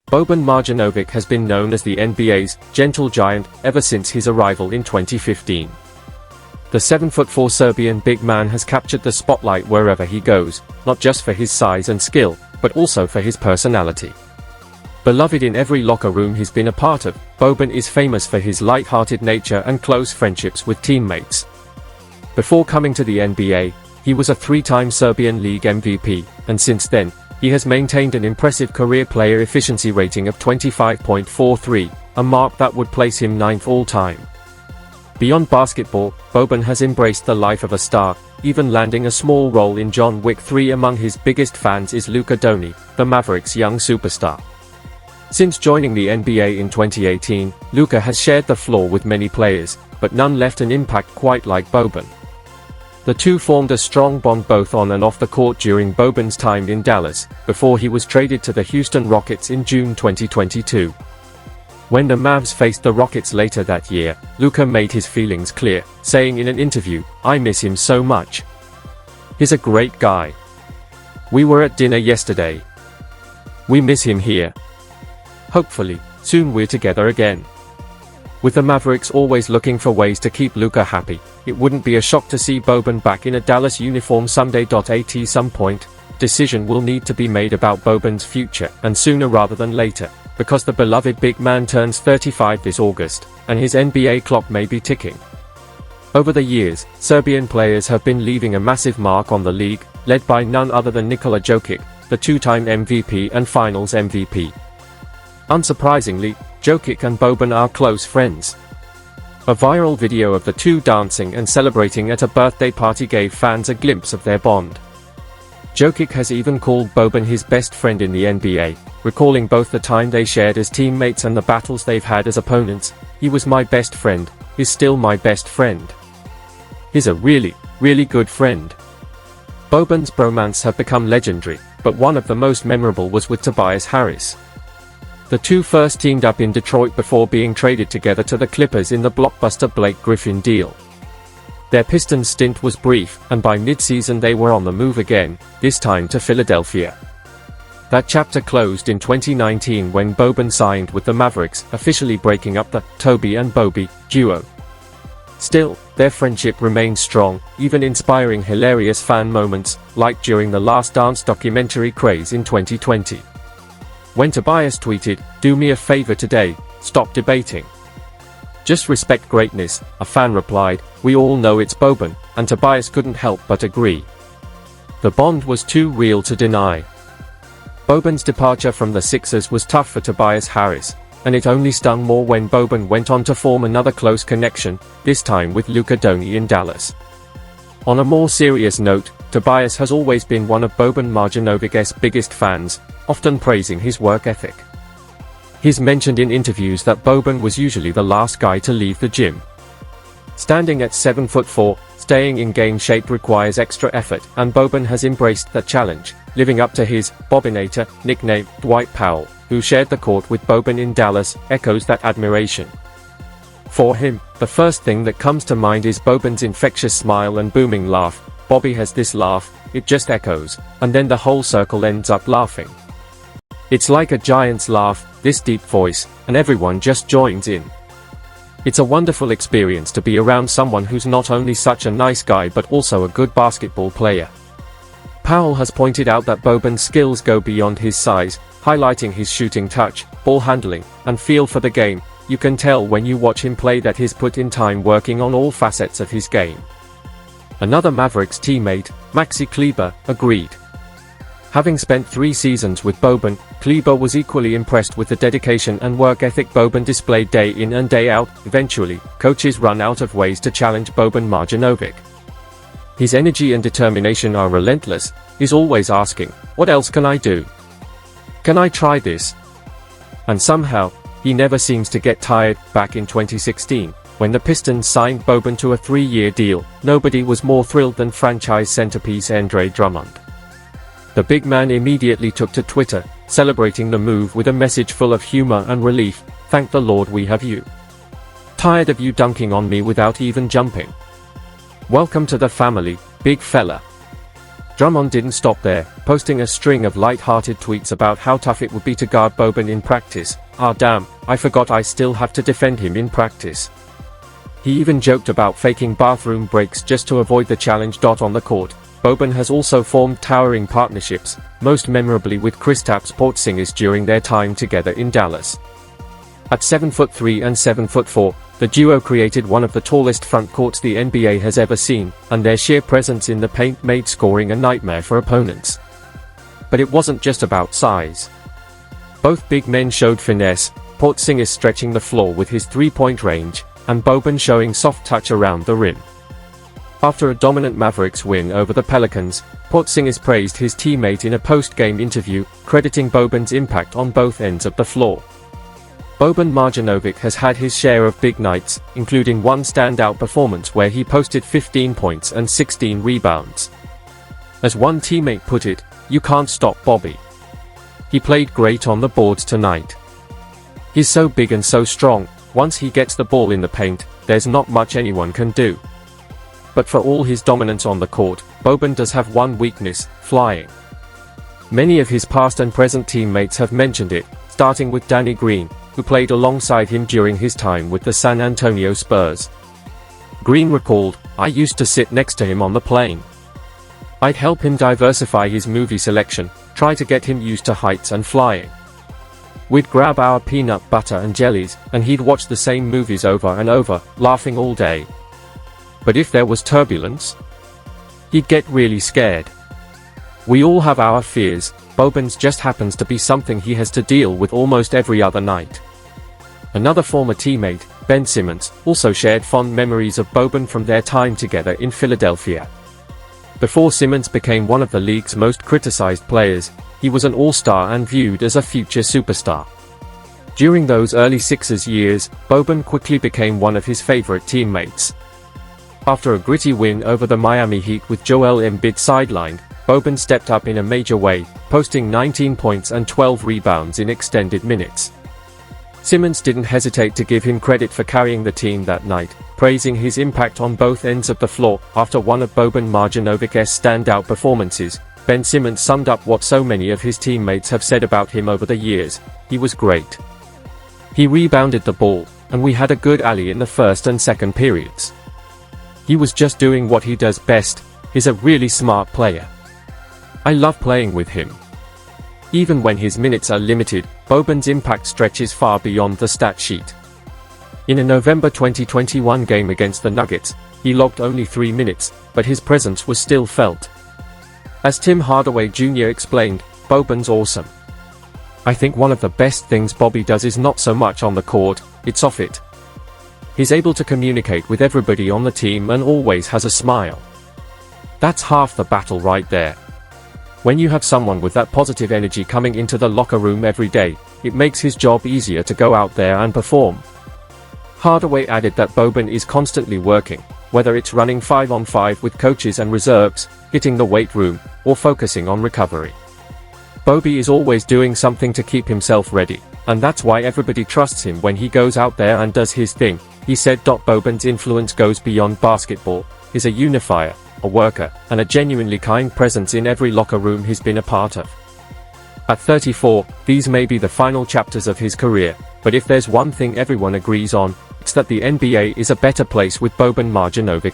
Boban Marjanović has been known as the NBA's gentle giant ever since his arrival in 2015. The 7'4" Serbian big man has captured the spotlight wherever he goes, not just for his size and skill, but also for his personality. Beloved in every locker room he's been a part of, Boban is famous for his light-hearted nature and close friendships with teammates. Before coming to the NBA, he was a three-time Serbian League MVP, and since then, he has maintained an impressive career player efficiency rating of 25.43, a mark that would place him 9th all-time. Beyond basketball, Boban has embraced the life of a star, even landing a small role in John Wick 3. Among his biggest fans is Luka Doncic, the Mavericks' young superstar. Since joining the NBA in 2018, Luka has shared the floor with many players, but none left an impact quite like Boban. The two formed a strong bond both on and off the court during Boban's time in Dallas, before he was traded to the Houston Rockets in June 2022. When the Mavs faced the Rockets later that year, Luka made his feelings clear, saying in an interview, "I miss him so much. He's a great guy. We were at dinner yesterday. We miss him here. Hopefully, soon we're together again." With the Mavericks always looking for ways to keep Luka happy, it wouldn't be a shock to see Boban back in a Dallas uniform someday. At some point, decision will need to be made about Boban's future, and sooner rather than later, because the beloved big man turns 35 this August, and his NBA clock may be ticking. Over the years, Serbian players have been leaving a massive mark on the league, led by none other than Nikola Jokic, the two-time MVP and Finals MVP. Unsurprisingly, Jokic and Boban are close friends. A viral video of the two dancing and celebrating at a birthday party gave fans a glimpse of their bond. Jokic has even called Boban his best friend in the NBA, recalling both the time they shared as teammates and the battles they've had as opponents. "He was my best friend, he's still my best friend. He's a really, really good friend." Boban's bromance have become legendary, but one of the most memorable was with Tobias Harris. The two first teamed up in Detroit before being traded together to the Clippers in the blockbuster Blake Griffin deal. Their Pistons stint was brief, and by mid-season they were on the move again, this time to Philadelphia. That chapter closed in 2019 when Boban signed with the Mavericks, officially breaking up the Toby and Bobby duo. Still, their friendship remains strong, even inspiring hilarious fan moments, like during the Last Dance documentary craze in 2020. When Tobias tweeted, "Do me a favor today, stop debating. Just respect greatness," a fan replied, "We all know it's Boban," and Tobias couldn't help but agree. The bond was too real to deny. Boban's departure from the Sixers was tough for Tobias Harris, and it only stung more when Boban went on to form another close connection, this time with Luka Doncic in Dallas. On a more serious note, Tobias has always been one of Boban Marjanovic's biggest fans, often praising his work ethic. He's mentioned in interviews that Boban was usually the last guy to leave the gym. Standing at 7'4", staying in game shape requires extra effort, and Boban has embraced that challenge, living up to his Bobinator nickname. Dwight Powell, who shared the court with Boban in Dallas, echoes that admiration. For him, the first thing that comes to mind is Boban's infectious smile and booming laugh. "Bobby has this laugh, it just echoes, and then the whole circle ends up laughing. It's like a giant's laugh, this deep voice, and everyone just joins in. It's a wonderful experience to be around someone who's not only such a nice guy but also a good basketball player." Powell has pointed out that Boban's skills go beyond his size, highlighting his shooting touch, ball handling, and feel for the game. "You can tell when you watch him play that he's put in time working on all facets of his game." Another Mavericks teammate, Maxi Kleber, agreed. Having spent 3 seasons with Boban, Kleber was equally impressed with the dedication and work ethic Boban displayed day in and day out. Eventually, coaches run out of ways to challenge Boban Marjanović. His energy and determination are relentless. He's always asking, "What else can I do? Can I try this?" And somehow, he never seems to get tired. Back in 2016, when the Pistons signed Boban to a 3-year deal, nobody was more thrilled than franchise centerpiece Andre Drummond. The big man immediately took to Twitter, celebrating the move with a message full of humor and relief. "Thank the Lord we have you. Tired of you dunking on me without even jumping. Welcome to the family, big fella." Drummond didn't stop there, posting a string of light-hearted tweets about how tough it would be to guard Boban in practice. "Ah damn, I forgot I still have to defend him in practice." He even joked about faking bathroom breaks just to avoid the challenge. On the court, Boban has also formed towering partnerships, most memorably with Kristaps Porzingis during their time together in Dallas. At 7'3" and 7'4", the duo created one of the tallest front courts the NBA has ever seen, and their sheer presence in the paint made scoring a nightmare for opponents. But it wasn't just about size. Both big men showed finesse, Porzingis stretching the floor with his three-point range, and Boban showing soft touch around the rim. After a dominant Mavericks win over the Pelicans, Porzingis praised his teammate in a post-game interview, crediting Boban's impact on both ends of the floor. Boban Marjanović has had his share of big nights, including one standout performance where he posted 15 points and 16 rebounds. As one teammate put it, "You can't stop Bobby. He played great on the boards tonight. He's so big and so strong, once he gets the ball in the paint, there's not much anyone can do." But for all his dominance on the court, Boban does have one weakness: flying. Many of his past and present teammates have mentioned it, starting with Danny Green, who played alongside him during his time with the San Antonio Spurs. Green recalled, "I used to sit next to him on the plane. I'd help him diversify his movie selection, try to get him used to heights and flying. We'd grab our peanut butter and jellies, and he'd watch the same movies over and over, laughing all day. But if there was turbulence, he'd get really scared. We all have our fears, Boban's just happens to be something he has to deal with almost every other night." Another former teammate, Ben Simmons, also shared fond memories of Boban from their time together in Philadelphia. Before Simmons became one of the league's most criticized players, he was an all-star and viewed as a future superstar. During those early Sixers years, Boban quickly became one of his favorite teammates. After a gritty win over the Miami Heat with Joel Embiid sidelined, Boban stepped up in a major way, posting 19 points and 12 rebounds in extended minutes. Simmons didn't hesitate to give him credit for carrying the team that night, praising his impact on both ends of the floor. After one of Boban Marjanovic's standout performances, Ben Simmons summed up what so many of his teammates have said about him over the years: "He was great. He rebounded the ball, and we had a good alley in the first and second periods. He was just doing what he does best. He's a really smart player. I love playing with him." Even when his minutes are limited, Boban's impact stretches far beyond the stat sheet. In a November 2021 game against the Nuggets, he logged only 3 minutes, but his presence was still felt. As Tim Hardaway Jr. explained, "Boban's awesome. I think one of the best things Bobby does is not so much on the court, it's off it. He's able to communicate with everybody on the team and always has a smile. That's half the battle right there. When you have someone with that positive energy coming into the locker room every day, it makes his job easier to go out there and perform." Hardaway added that Boban is constantly working, whether it's running 5-on-5 with coaches and reserves, hitting the weight room, or focusing on recovery. Bobby is always doing something to keep himself ready, and that's why everybody trusts him when he goes out there and does his thing, he said. Boban's influence goes beyond basketball. He's a unifier, a worker, and a genuinely kind presence in every locker room he's been a part of. At 34, these may be the final chapters of his career, but if there's one thing everyone agrees on, it's that the NBA is a better place with Boban Marjanović.